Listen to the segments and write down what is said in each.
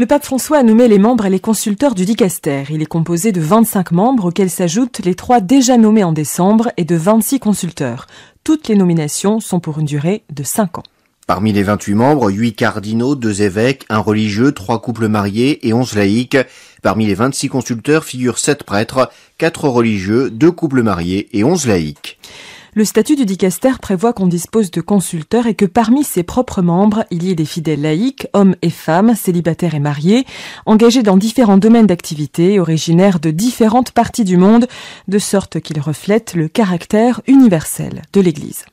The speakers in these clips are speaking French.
Le pape François a nommé les membres et les consulteurs du dicaster. Il est composé de 25 membres auxquels s'ajoutent les 3 déjà nommés en décembre et de 26 consulteurs. Toutes les nominations sont pour une durée de 5 ans. Parmi les 28 membres, 8 cardinaux, 2 évêques, 1 religieux, 3 couples mariés et 11 laïcs. Parmi les 26 consulteurs figurent 7 prêtres, 4 religieux, 2 couples mariés et 11 laïcs. Le statut du dicaster prévoit qu'on dispose de consulteurs et que parmi ses propres membres, il y ait des fidèles laïcs, hommes et femmes, célibataires et mariés, engagés dans différents domaines d'activité, originaires de différentes parties du monde, de sorte qu'ils reflètent le caractère universel de l'Église.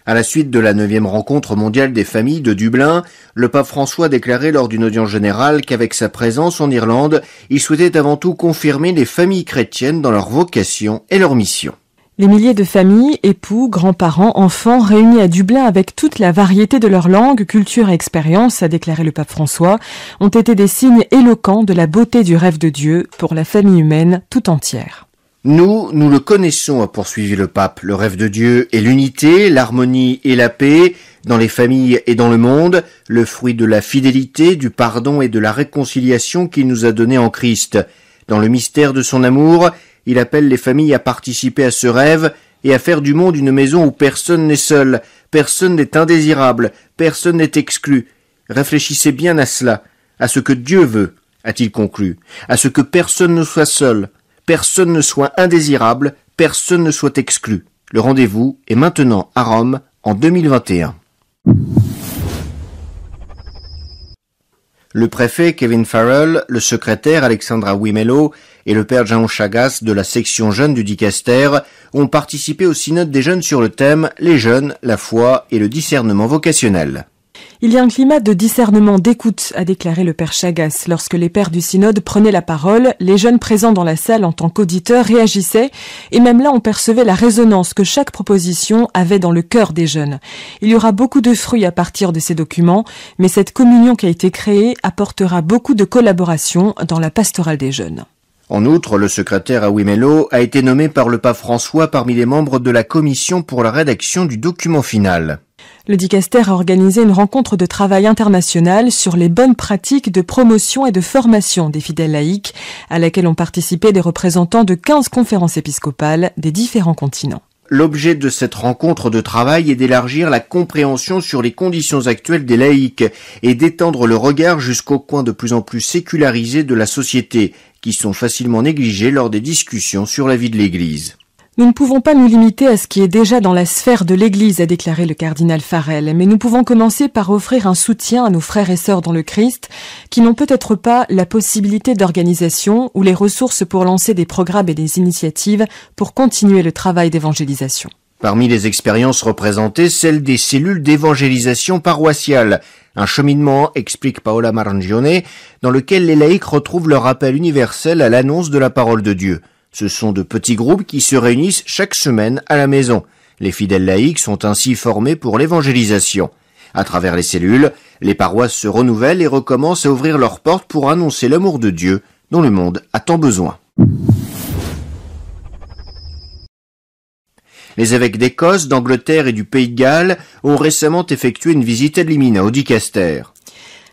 À la suite de la 9e rencontre mondiale des familles de Dublin, le pape François a déclaré lors d'une audience générale qu'avec sa présence en Irlande, il souhaitait avant tout confirmer les familles chrétiennes dans leur vocation et leur mission. Les milliers de familles, époux, grands-parents, enfants réunis à Dublin avec toute la variété de leur langue, culture et expérience, a déclaré le pape François, ont été des signes éloquents de la beauté du rêve de Dieu pour la famille humaine tout entière. Nous le connaissons, a poursuivi le pape. Le rêve de Dieu est l'unité, l'harmonie et la paix dans les familles et dans le monde, le fruit de la fidélité, du pardon et de la réconciliation qu'il nous a donné en Christ. Dans le mystère de son amour, il appelle les familles à participer à ce rêve et à faire du monde une maison où personne n'est seul, personne n'est indésirable, personne n'est exclu. Réfléchissez bien à cela, à ce que Dieu veut, a-t-il conclu, à ce que personne ne soit seul, personne ne soit indésirable, personne ne soit exclu. Le rendez-vous est maintenant à Rome en 2021. Le préfet Kevin Farrell, le secrétaire Alexandra Wimello et le père Jean Chagas de la section jeunes du dicaster ont participé au synode des jeunes sur le thème « Les jeunes, la foi et le discernement vocationnel ». Il y a un climat de discernement, d'écoute, a déclaré le père Chagas. Lorsque les pères du synode prenaient la parole, les jeunes présents dans la salle en tant qu'auditeurs réagissaient et même là on percevait la résonance que chaque proposition avait dans le cœur des jeunes. Il y aura beaucoup de fruits à partir de ces documents, mais cette communion qui a été créée apportera beaucoup de collaboration dans la pastorale des jeunes. En outre, le secrétaire à Wimello a été nommé par le pape François parmi les membres de la commission pour la rédaction du document final. Le dicaster a organisé une rencontre de travail internationale sur les bonnes pratiques de promotion et de formation des fidèles laïcs, à laquelle ont participé des représentants de 15 conférences épiscopales des différents continents. L'objet de cette rencontre de travail est d'élargir la compréhension sur les conditions actuelles des laïcs et d'étendre le regard jusqu'aux coins de plus en plus sécularisés de la société, qui sont facilement négligés lors des discussions sur la vie de l'Église. Nous ne pouvons pas nous limiter à ce qui est déjà dans la sphère de l'Église, a déclaré le cardinal Farrell, mais nous pouvons commencer par offrir un soutien à nos frères et sœurs dans le Christ qui n'ont peut-être pas la possibilité d'organisation ou les ressources pour lancer des programmes et des initiatives pour continuer le travail d'évangélisation. Parmi les expériences représentées, celle des cellules d'évangélisation paroissiale, un cheminement, explique Paola Marangione, dans lequel les laïcs retrouvent leur appel universel à l'annonce de la parole de Dieu. Ce sont de petits groupes qui se réunissent chaque semaine à la maison. Les fidèles laïcs sont ainsi formés pour l'évangélisation. À travers les cellules, les paroisses se renouvellent et recommencent à ouvrir leurs portes pour annoncer l'amour de Dieu dont le monde a tant besoin. Les évêques d'Écosse, d'Angleterre et du Pays de Galles ont récemment effectué une visite ad limina au dicaster.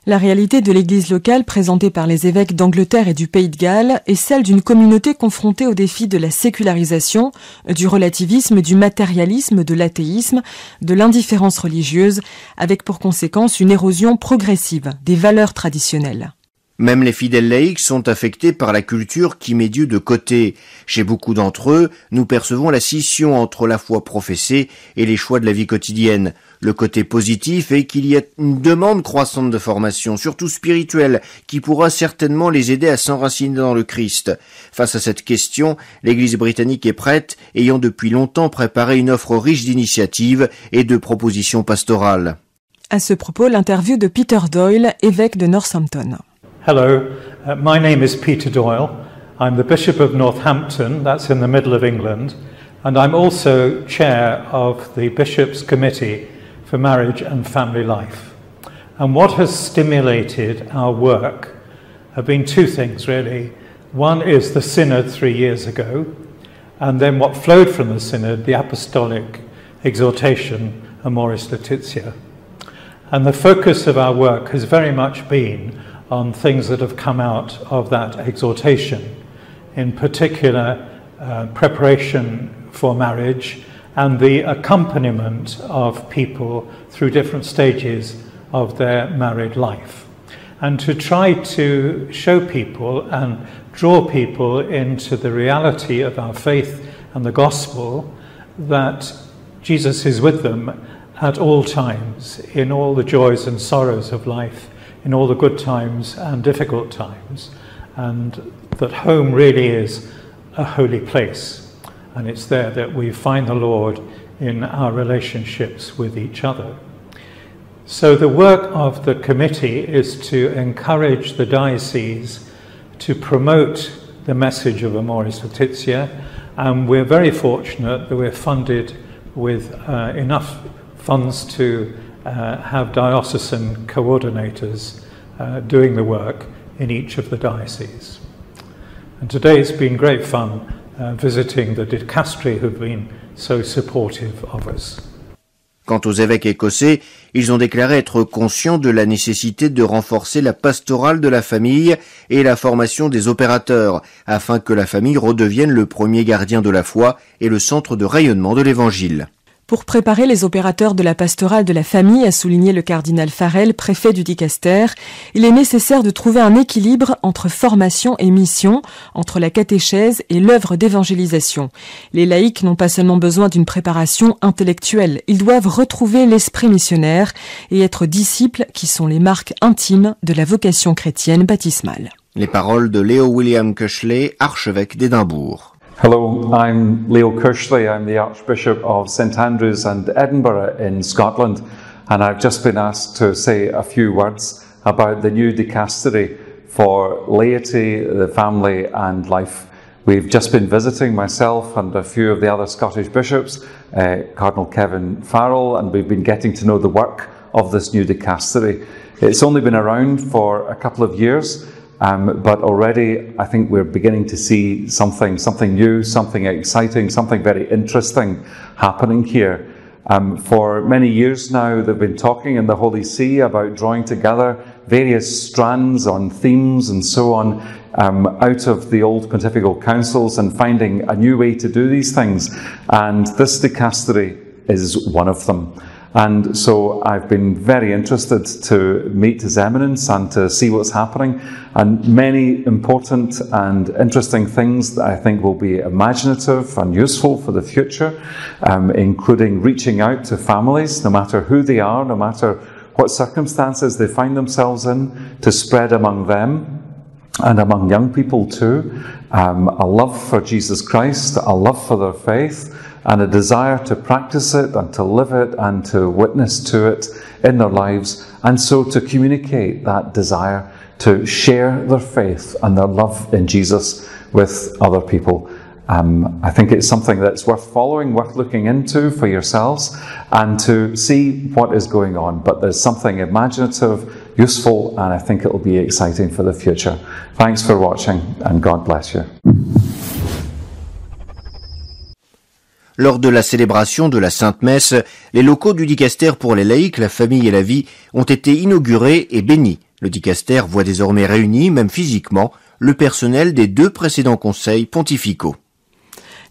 La réalité de l'Église locale présentée par les évêques d'Angleterre et du Pays de Galles est celle d'une communauté confrontée aux défis de la sécularisation, du relativisme, du matérialisme, de l'athéisme, de l'indifférence religieuse, avec pour conséquence une érosion progressive des valeurs traditionnelles. Même les fidèles laïcs sont affectés par la culture qui met Dieu de côté. Chez beaucoup d'entre eux, nous percevons la scission entre la foi professée et les choix de la vie quotidienne. Le côté positif est qu'il y a une demande croissante de formation, surtout spirituelle, qui pourra certainement les aider à s'enraciner dans le Christ. Face à cette question, l'Église britannique est prête, ayant depuis longtemps préparé une offre riche d'initiatives et de propositions pastorales. À ce propos, l'interview de Peter Doyle, évêque de Northampton. Hello, my name is Peter Doyle. I'm the Bishop of Northampton, that's in the middle of England, and I'm also chair of the Bishops' Committee for Marriage and Family Life. And what has stimulated our work have been two things really. One is the Synod 3 years ago, and then what flowed from the Synod, the Apostolic Exhortation, Amoris Laetitia. And the focus of our work has very much been on things that have come out of that exhortation, in particular preparation for marriage and the accompaniment of people through different stages of their married life, and to try to show people and draw people into the reality of our faith and the gospel, that Jesus is with them at all times, in all the joys and sorrows of life, in all the good times and difficult times, and that home really is a holy place. And it's there that we find the Lord in our relationships with each other. So the work of the committee is to encourage the diocese to promote the message of Amoris Laetitia, and we're very fortunate that we're funded with enough funds to have diocesan coordinators doing the work in each of the dioceses. And today's been great fun visiting the dicastery who've been so supportive of us. Quant aux évêques écossais, ils ont déclaré être conscients de la nécessité de renforcer la pastorale de la famille et la formation des opérateurs, afin que la famille redevienne le premier gardien de la foi et le centre de rayonnement de l'Évangile. Pour préparer les opérateurs de la pastorale de la famille, a souligné le cardinal Farrell, préfet du dicaster, il est nécessaire de trouver un équilibre entre formation et mission, entre la catéchèse et l'œuvre d'évangélisation. Les laïcs n'ont pas seulement besoin d'une préparation intellectuelle, ils doivent retrouver l'esprit missionnaire et être disciples qui sont les marques intimes de la vocation chrétienne baptismale. Les paroles de Leo William Cushley, archevêque d'Édimbourg. Hello, I'm Leo Cushley. I'm the Archbishop of St Andrews and Edinburgh in Scotland, and I've just been asked to say a few words about the new dicastery for laity, the family and life. We've just been visiting, myself and a few of the other Scottish bishops, Cardinal Kevin Farrell, and we've been getting to know the work of this new dicastery. It's only been around for a couple of years, but already I think we're beginning to see something new, something exciting, something very interesting happening here. For many years now, they've been talking in the Holy See about drawing together various strands on themes and so on out of the old pontifical councils and finding a new way to do these things. And this dicastery is one of them. And so I've been very interested to meet His Eminence and to see what's happening, and many important and interesting things that I think will be imaginative and useful for the future, including reaching out to families, no matter who they are, no matter what circumstances they find themselves in, to spread among them and among young people too, a love for Jesus Christ, a love for their faith, and a desire to practice it and to live it and to witness to it in their lives, and so to communicate that desire to share their faith and their love in Jesus with other people. I think it's something that's worth following, worth looking into for yourselves, and to see what is going on. But there's something imaginative, useful, and I think it will be exciting for the future. Thanks for watching, and God bless you. Lors de la célébration de la Sainte Messe, les locaux du dicaster pour les laïcs, la famille et la vie ont été inaugurés et bénis. Le dicaster voit désormais réunis, même physiquement, le personnel des 2 précédents conseils pontificaux.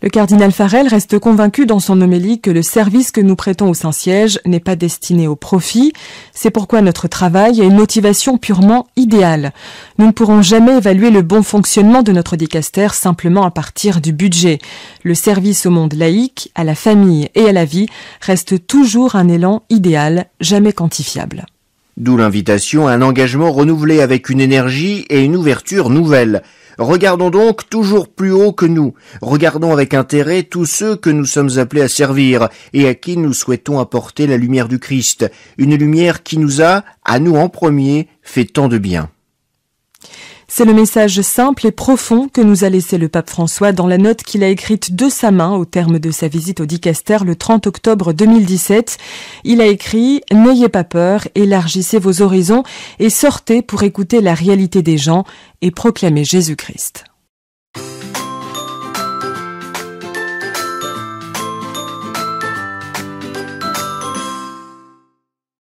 Le cardinal Farrell reste convaincu dans son homélie que le service que nous prêtons au Saint-Siège n'est pas destiné au profit. C'est pourquoi notre travail a une motivation purement idéale. Nous ne pourrons jamais évaluer le bon fonctionnement de notre dicaster simplement à partir du budget. Le service au monde laïque, à la famille et à la vie reste toujours un élan idéal, jamais quantifiable. D'où l'invitation à un engagement renouvelé avec une énergie et une ouverture nouvelle. Regardons donc toujours plus haut que nous. Regardons avec intérêt tous ceux que nous sommes appelés à servir et à qui nous souhaitons apporter la lumière du Christ. Une lumière qui nous a, à nous en premier, fait tant de bien. C'est le message simple et profond que nous a laissé le pape François dans la note qu'il a écrite de sa main au terme de sa visite au dicaster le 30 octobre 2017. Il a écrit « N'ayez pas peur, élargissez vos horizons et sortez pour écouter la réalité des gens et proclamer Jésus-Christ ».